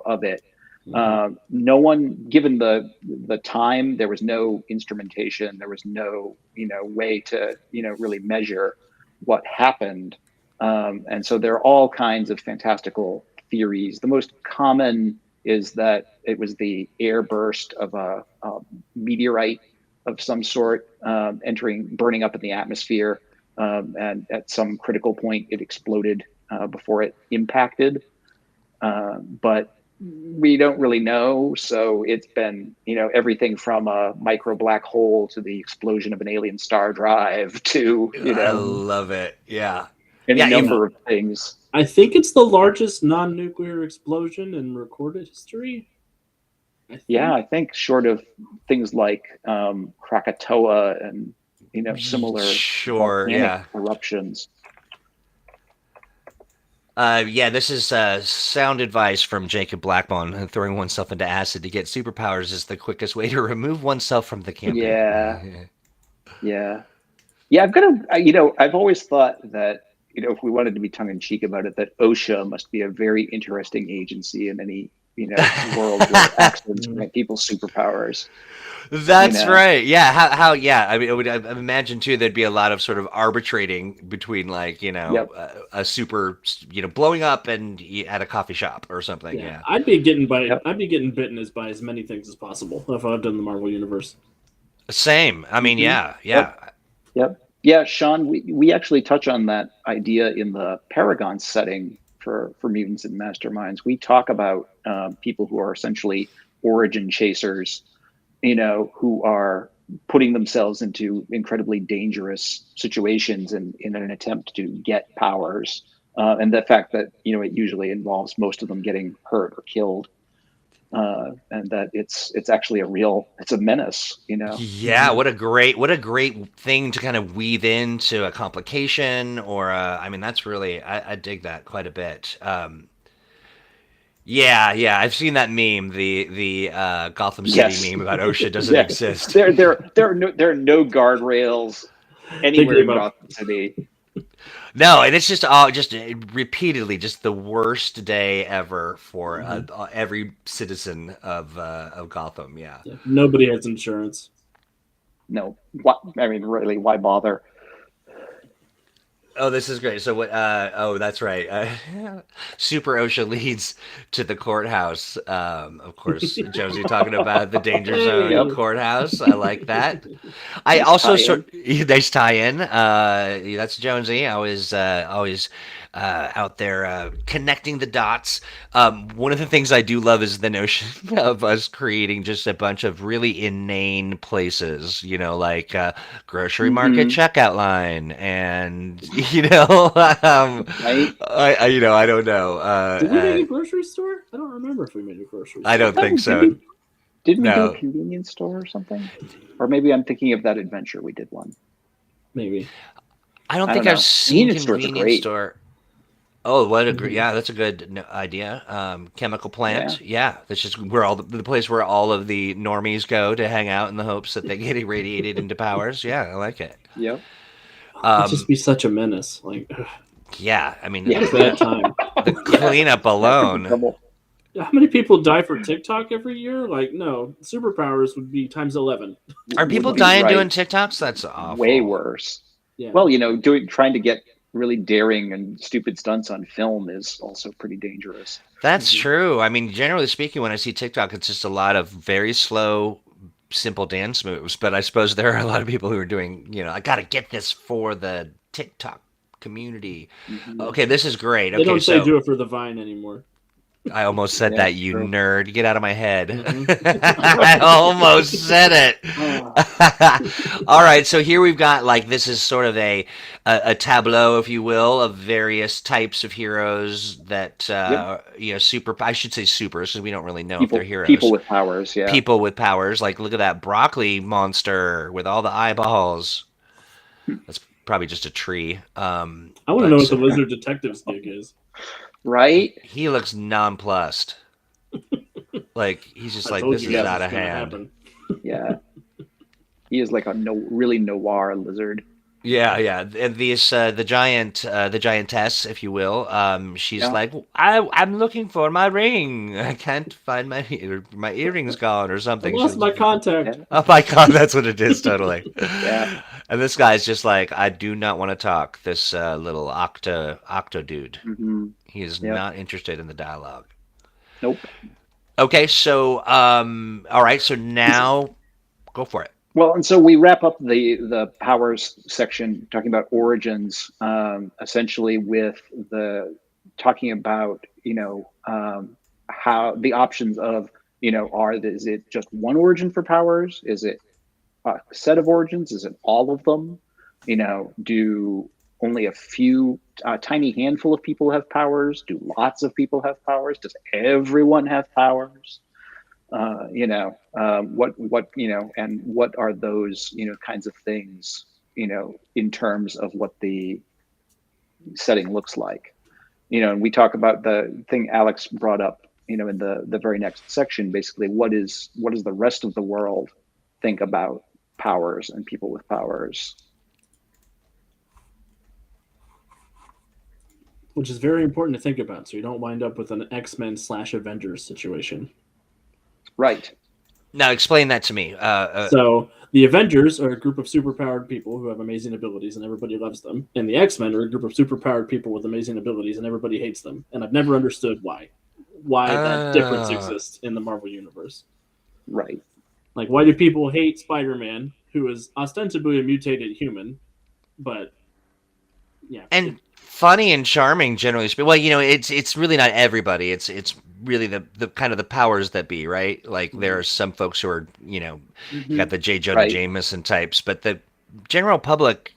of it. No one, given the time, there was no instrumentation, there was no, way to, really measure what happened. And so there are all kinds of fantastical theories. The most common is that it was the airburst of a meteorite of some sort burning up in the atmosphere. And at some critical point, it exploded before it impacted. But we don't really know. So it's been, everything from a micro black hole to the explosion of an alien star drive to, I love it. Yeah. Any number of things. I think it's the largest non-nuclear explosion in recorded history. I think short of things like Krakatoa and similar eruptions. This is sound advice from Jacob Blackbone. Throwing oneself into acid to get superpowers is the quickest way to remove oneself from the campaign. Yeah. I've always thought that, if we wanted to be tongue in cheek about it, that OSHA must be a very interesting agency in any, world where accidents grant people superpowers. That's right. Yeah. How? Yeah. I mean, I imagine too. There'd be a lot of sort of arbitrating between, like, a super, blowing up and at a coffee shop or something. Yeah. I'd be getting bitten by as many things as possible if I've done the Marvel universe. Same. I mean, yeah. Yep. Yeah, Sean, we actually touch on that idea in the Paragon setting for Mutants and Masterminds. We talk about people who are essentially origin chasers, who are putting themselves into incredibly dangerous situations in an attempt to get powers. And the fact that, it usually involves most of them getting hurt or killed. And that it's actually it's a menace, Yeah, what a great thing to kind of weave into a complication or that's really, I dig that quite a bit. I've seen that meme, the Gotham City meme about OSHA doesn't exist. There are no guardrails anywhere in Gotham City. No, and it's just repeatedly just the worst day ever for every citizen of Gotham. Yeah. Nobody has insurance. No, really, why bother? Oh, this is great. So what? That's right. Super OSHA leads to the courthouse. Of course, Jonesy talking about the danger zone courthouse. I like that. I also nice tie-in. That's Jonesy. Always out there connecting the dots. One of the things I do love is the notion of us creating just a bunch of really inane places. Like grocery market checkout line and. Right? I don't know. Did we make a grocery store? I don't remember if we made a grocery store. I don't think so. Did we do a convenience store or something? Or maybe I'm thinking of that adventure we did one. Maybe. I don't think I've seen convenience store. Oh, what a great! Yeah, that's a good idea. Chemical plant. Yeah, that's just where the place where all of the normies go to hang out in the hopes that they get irradiated into powers. Yeah, I like it. Yep. It'd just be such a menace. Yeah, I mean, bad time. The cleanup alone. How many people die for TikTok every year? No, superpowers would be times 11. Are people dying doing TikToks? That's awful. Way worse. Yeah. Well, trying to get really daring and stupid stunts on film is also pretty dangerous. That's true. I mean, generally speaking, when I see TikTok, it's just a lot of very slow, simple dance moves. But I suppose there are a lot of people who are doing, I got to get this for the TikTok community. Okay, this is great. They don't say do it for the Vine anymore. I almost said Yeah, that, you true. nerd. Get out of my head. Mhm. I almost said it. Oh, All right, so here we've got like this is sort of a tableau, if you will, of various types of heroes that yep. super. I should say supers because we don't really know if they're People heroes. with powers. Yeah. People with powers. Like look at that broccoli monster with all the eyeballs. That's probably just a tree. I want to know what But the lizard detective's gig is. Right. he looks nonplussed. Like he's just I like told this you is this out was of going to hand. happen. Yeah. He is like a really noir lizard. Yeah, yeah, and the giantess, if you will. She's Yeah. like, I'm looking for my ring. I can't find my earring's gone or I something. lost my contact. Yeah. Oh my God, that's what it is, totally. Yeah. And this guy's just like, I do not want to talk. This little octo dude. Hmm. He is Yep. not interested in the dialogue. Nope. Okay, so all right, so now go for it. Well, and so we wrap up the powers section talking about origins, essentially with the talking about how the options of is it just one origin for powers? Is it a set of origins? Is it all of them? Do only a few, a tiny handful of people have powers? Do lots of people have powers? Does everyone have powers? And what are those kinds of things in terms of what the setting looks like. And we talk about the thing Alex brought up in the very next section. Basically, what does the rest of the world think about powers and people with powers? Which is very important to think about, so you don't wind up with an X-Men/Avengers situation. Right. Now explain that to me. So the Avengers are a group of superpowered people who have amazing abilities, and everybody loves them. And the X-Men are a group of superpowered people with amazing abilities, and everybody hates them. And I've never understood why that difference uh, exists in the Marvel universe. Right. Like, why do people hate Spider-Man, who is ostensibly a mutated human, but yeah, and funny and charming generally speaking. Well, it's really not everybody. It's really the kind of the powers that be, right? Like there are some folks who are, you got Hmm. the J. Jonah Right. Jameson types, but the general public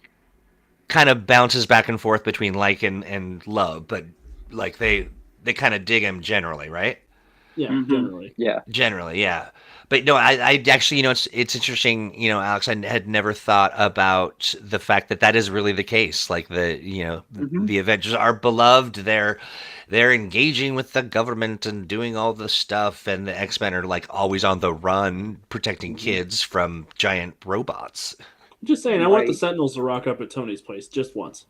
kind of bounces back and forth between like and love, but like they kind of dig him generally, right? yeah, Hmm. generally. Yeah. Generally, yeah. But no, I actually, it's interesting, Alex. I had never thought about the fact that that is really the case. Like Hmm. the Avengers are beloved. They're engaging with the government and doing all the stuff, and the X-Men are like always on the run, protecting kids from giant robots. I'm just saying, I want the Right. Sentinels to rock up at Tony's place just once.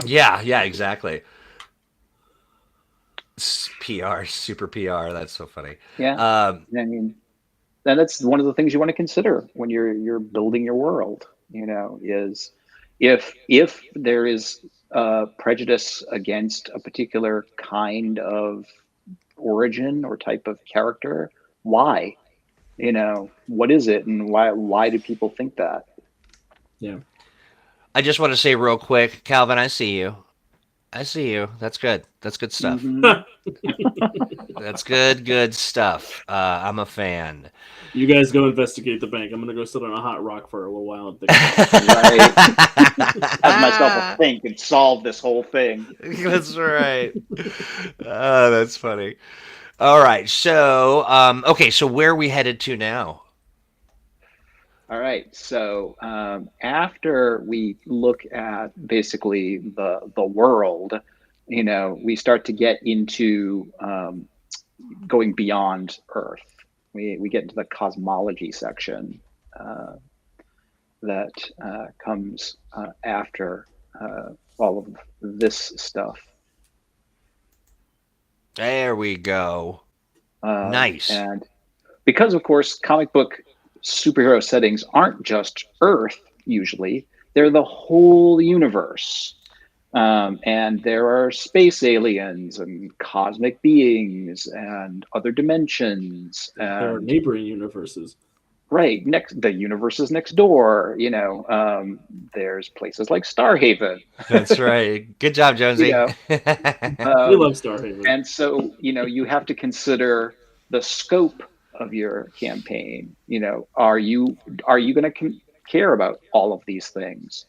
Yeah, yeah, exactly. PR, super PR. That's so funny. Yeah. Um, I mean, and that's one of the things you want to consider when you're building your world. Is if there is prejudice against a particular kind of origin or type of character, why? What is it, and why do people think that? Yeah. I just want to say real quick, Calvin, I see you. I see you. That's good. That's good stuff. Hmm. That's good stuff. I'm a fan. You guys go investigate the bank. I'm gonna go sit on a hot rock for a little while and think about it. Right. Have myself a think and solve this whole thing. That's right. Oh, that's funny. All right. So, okay. So where are we headed to now? All right. So after we look at basically the world, we start to get into going beyond Earth. We get into the cosmology section that comes after all of this stuff. There we go. Nice. And because, of course, comic book superhero settings aren't just Earth, usually, they're the whole universe. And there are space aliens and cosmic beings and other dimensions. There are And neighboring universes. Right. The universe is next door. There's places like Starhaven. That's right. Good job, You Jonesy. know, We love um, Starhaven. and so you have to consider the scope of your campaign. Are you going to care about all of these things?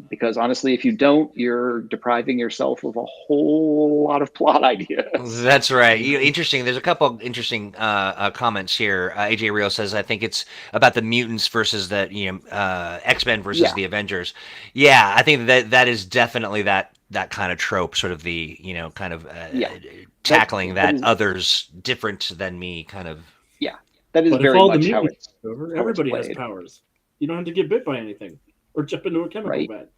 Because honestly, if you don't, you're depriving yourself of a whole lot of plot ideas. That's right. Interesting. There's a couple interesting comments here. AJ Rio says, "I think it's about the mutants versus the X-Men versus Yeah, the Avengers." Yeah, I think that is definitely that kind of trope, sort of the kind of yeah. That tackling that that is others different than me kind of. yeah. That is But if very all the much mutants are over, how it's everybody has played, powers. You don't have to get bit by anything or jump into a chemical right? vat.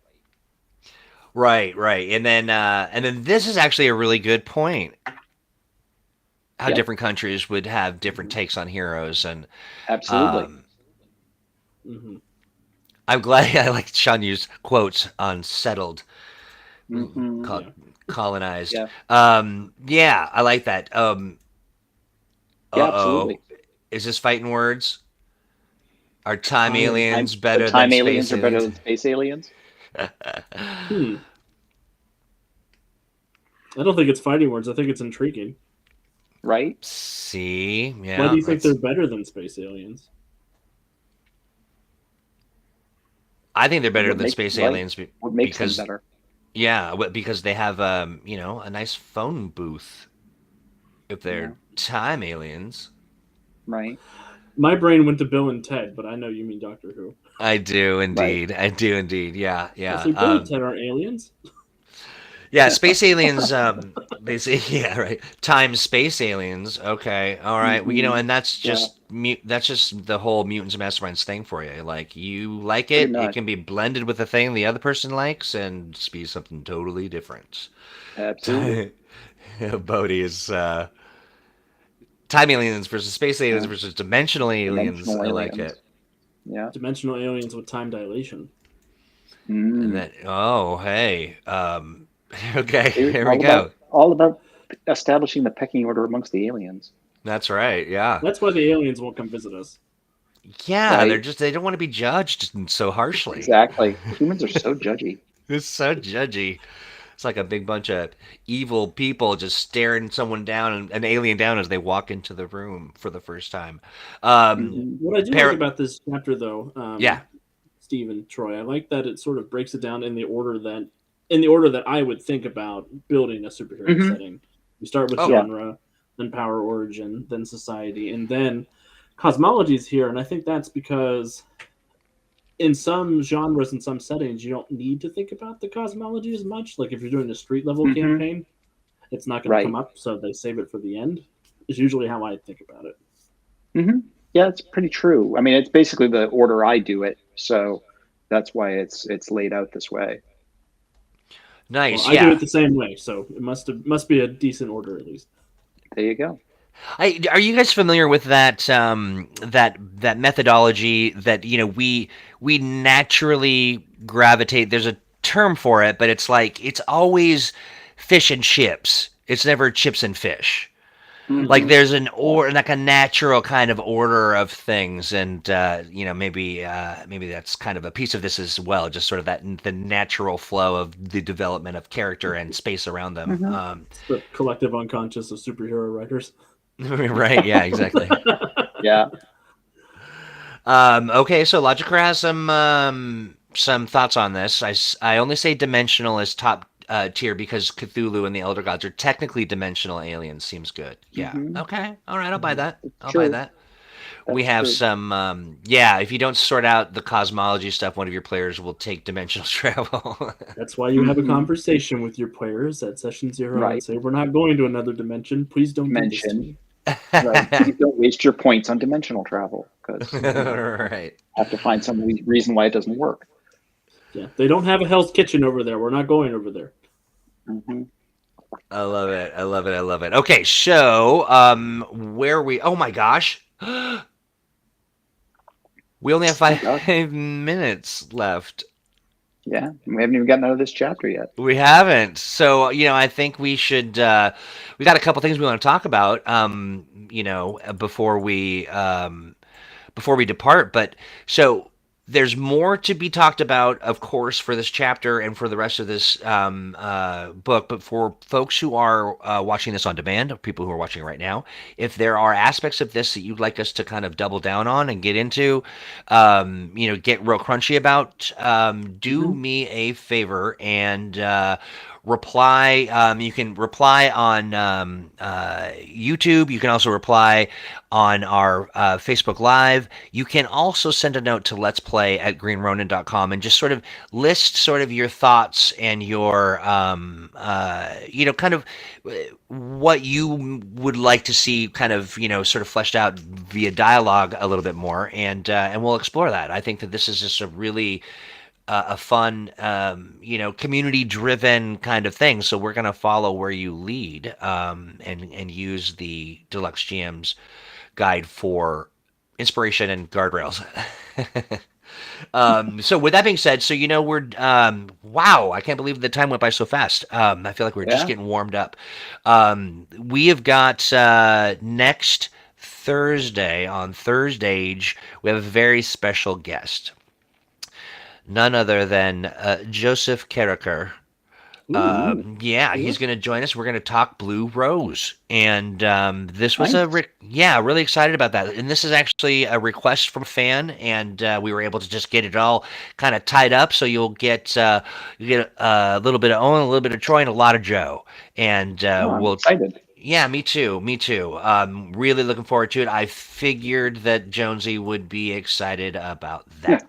Right, right, and then this is actually a really good point. How Yep, different countries would have different Hmm. takes on heroes, and absolutely. um, Hmm. I'm glad I like Sean used quotes on settled, Hmm. co- Yeah. colonized. Yeah, Yeah, I like that. yeah, Uh-oh. absolutely. Is this fighting words? Are time I aliens The better than time space aliens are better aliens? than space aliens, hmm. I don't think it's fighting words. I think it's intriguing. right? See? Why do Yeah, you think they're that's better than space aliens? I think they're better What than makes space right? aliens What makes them because better, because they have a nice phone booth. If yeah, they're time aliens. right? My brain went to Bill and Ted, but I know you mean Doctor Who. I do Right. indeed. I do indeed. Yeah, yeah. Actually, Bill and Ted aren't aliens. Yeah, space aliens. They say, yeah, right. Time space aliens. Okay, all right. Well, Hmm. and that's Yeah, just the whole mutants and masterminds thing for you. Like you like pretty it much. can be blended with the thing the other person likes, and just be something totally different. Absolutely. Bodhi is time aliens versus space aliens Yeah. versus dimensional aliens. Dimensional I like aliens. it. Yeah. Dimensional aliens with time dilation. And Mm. then, oh, hey, okay, They're here we go. all about establishing the pecking order amongst the aliens, That's right. Yeah. That's why the aliens won't come visit us. Yeah, right? they don't want to be judged so harshly. Exactly. Humans are so judgy. It's so judgy. It's like a big bunch of evil people just staring someone down, an alien down as they walk into the room for the first time. Yeah. Um, Hmm. What I do like par- about this chapter, though, yeah. Steve and Troy, I like that it sort of breaks it down in the order that I would think about building a superhero Hmm. setting. You start with Oh, Yeah. genre, then power origin, then society, and then cosmology is here. And I think that's because in some genres and some settings, you don't need to think about the cosmology as much. Like if you're doing a street level Hmm. campaign, it's not going to come Right. up, so they save it for the end. Is usually how I think about it. Hmm. Yeah, it's pretty true. I mean, it's basically the order I do it, so that's why it's laid out this way. Well, Nice. I do Yeah. it the same way, so it must be a decent order at least. There you go. Are you guys familiar with that methodology that we naturally gravitate? There's a term for it, but it's like it's always fish and chips. It's never chips and fish. Like Hmm. there's like a natural kind of order of things, and maybe that's kind of a piece of this as well. Just sort of the natural flow of the development of character and space around them. Hmm. It's the collective unconscious of superhero writers. Right? Yeah, exactly. Yeah. Okay, so Logic has some thoughts on this. I only say dimensional is top tier because Cthulhu and the Elder Gods are technically dimensional aliens. Seems good. Yeah. Hmm. Okay. All right. I'll buy that. It's I'll buy true. that. We That's have true. some. Yeah. If you don't sort out the cosmology stuff, one of your players will take dimensional travel. That's why you have a Hmm. conversation with your players at session 0 and Right. say, "We're not going to another dimension. Please don't do this to Dimension. me." Right. Please don't waste your points on dimensional travel because Right. have to find some reason why it doesn't work. Yeah, they don't have a Hell's Kitchen over there. We're not going over there. Hmm. I love it. I love it. I love it. Okay, so where are we? Oh my gosh, we only have Oh, five God. minutes left. Yeah, we haven't even gotten out of this chapter yet. We haven't. So, I think we should we got a couple things we want to talk about before before we depart. But so there's more to be talked about, of course, for this chapter and for the rest of this book. But for folks who are watching this on demand, or people who are watching right now, if there are aspects of this that you'd like us to kind of double down on and get into, get real crunchy about, do me a favor and reply. You can reply on YouTube. You can also reply on our Facebook Live. You can also send a note to let's play at greenronin.com and just sort of list sort of your thoughts and your, kind of what you would like to see kind of, sort of fleshed out via dialogue a little bit more. And we'll explore that. I think that this is just a really a fun, community-driven kind of thing. So we're going to follow where you lead, and use the Deluxe GM's guide for inspiration and guardrails. So with that being said, we're wow, I can't believe the time went by so fast. I feel like we're just getting warmed up. We have got next Thursday on Thursdage, we have a very special guest. None other than Joseph Carricker. He's going to join us. We're going to talk Blue Rose, and this was really excited about that. And this is actually a request from a fan, and we were able to just get it all kind of tied up. So you'll get a little bit of Owen, a little bit of Troy, and a lot of Joe. And I'm excited. Yeah, me too. Really looking forward to it. I figured that Jonesy would be excited about that.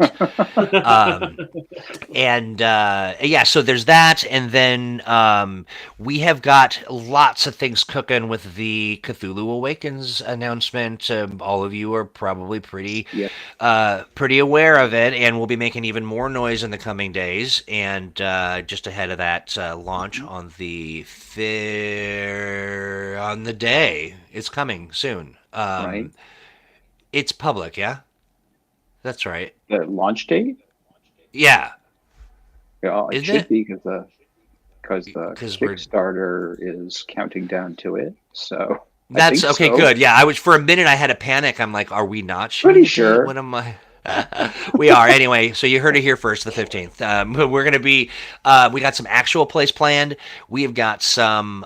So there's that. And then we have got lots of things cooking with the Cthulhu Awakens announcement. All of you are probably pretty aware of it, and we'll be making even more noise in the coming days. And just ahead of that launch on the on the day. It's coming soon. Right. It's public, yeah? That's right. The launch date? Yeah. Yeah, it should be because the Kickstarter is counting down to it. So that's okay. So. Good. Yeah, for a minute I had a panic. I'm like, are we not pretty sure? What am I? We are anyway. So you heard it here first, the 15th. We're going to be. We got some actual plays planned. We have got some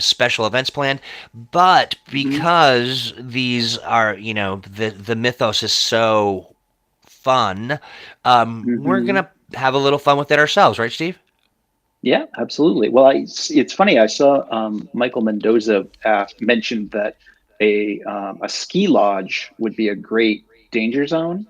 special events planned. But because these are, the mythos is so fun, we're going to have a little fun with it ourselves, right, Steve? Yeah, absolutely. Well, it's funny. I saw Michael Mendoza mentioned that a ski lodge would be a great danger zone.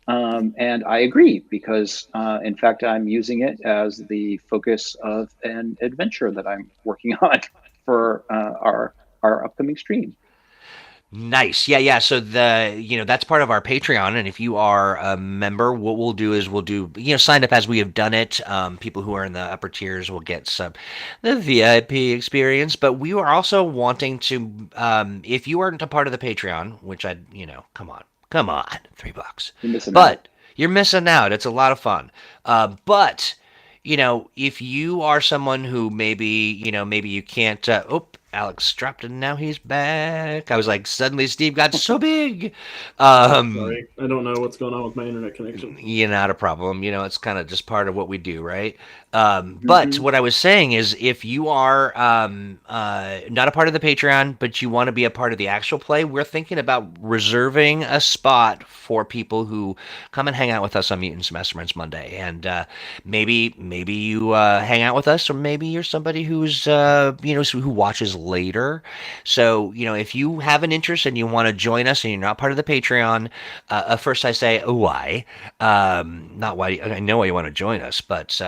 And I agree because, in fact, I'm using it as the focus of an adventure that I'm working on for our upcoming stream. Nice. Yeah. So that's part of our Patreon. And if you are a member, what we'll do is sign up as we have done it. People who are in the upper tiers will get the VIP experience, but we are also wanting to, if you aren't a part of the Patreon, which come on, $3. You're missing out. It's a lot of fun. But if you are someone who maybe you can't, Alex dropped and now he's back. I was like, suddenly Steve got so big. Sorry, I don't know what's going on with my internet connection. Not a problem. It's kind of just part of what we do, right? But what I was saying is, if you are not a part of the Patreon, but you want to be a part of the actual play, we're thinking about reserving a spot for people who come and hang out with us on Mutants Masterminds Monday. And maybe you hang out with us, or maybe you're somebody who's who watches later. So if you have an interest and you want to join us and you're not part of the Patreon, first I say, why? Not why. I know why you want to join us, but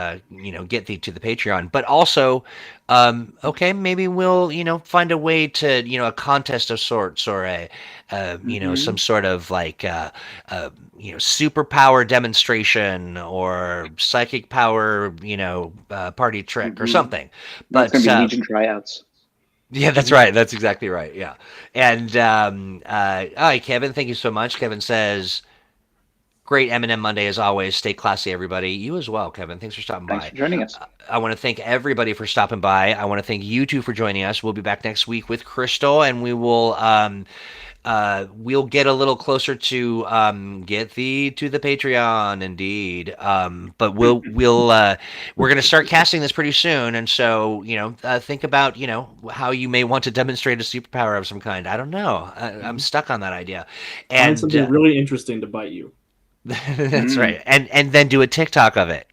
get thee to the Patreon. But also, maybe we'll find a way to a contest of sorts, or a some sort of like superpower demonstration or psychic power party trick or something. But it's gonna be Legion tryouts. Yeah, that's right. That's exactly right. Yeah. And hi, Kevin. Thank you so much. Kevin says, great M&M Monday as always. Stay classy, everybody. You as well, Kevin. Thanks for stopping by. Thanks for joining us. I want to thank everybody for stopping by. I want to thank you two for joining us. We'll be back next week with Crystal, and we will we'll get a little closer to get thee to the Patreon, indeed. But we're gonna start casting this pretty soon, and so think about how you may want to demonstrate a superpower of some kind. I don't know. I'm stuck on that idea, Find and something really interesting to bite you. that's right, and then do a TikTok of it.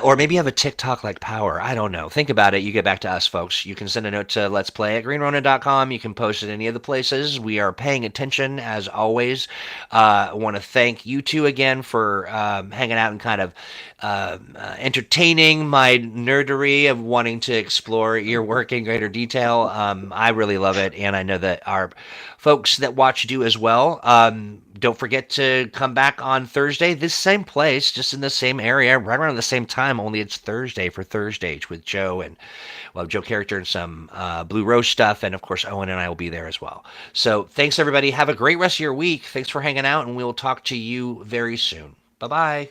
Or maybe have a TikTok like power. I don't know. Think about it. You get back to us, folks. You can send a note to let's play at greenronin.com. You can post it any of the places. We are paying attention as always. I want to thank you two again for hanging out and kind of entertaining my nerdery of wanting to explore your work in greater detail. I really love it, and I know that our folks that watch do as well. Don't forget to come back on Thursday, this same place, just in the same area, right around the same time, only it's Thursday for Thursdays with Joe, and we'll have Joe Character and some Blue Rose stuff, and of course Owen and I will be there as well. So thanks everybody. Have a great rest of your week. Thanks for hanging out, and we will talk to you very soon. Bye-bye.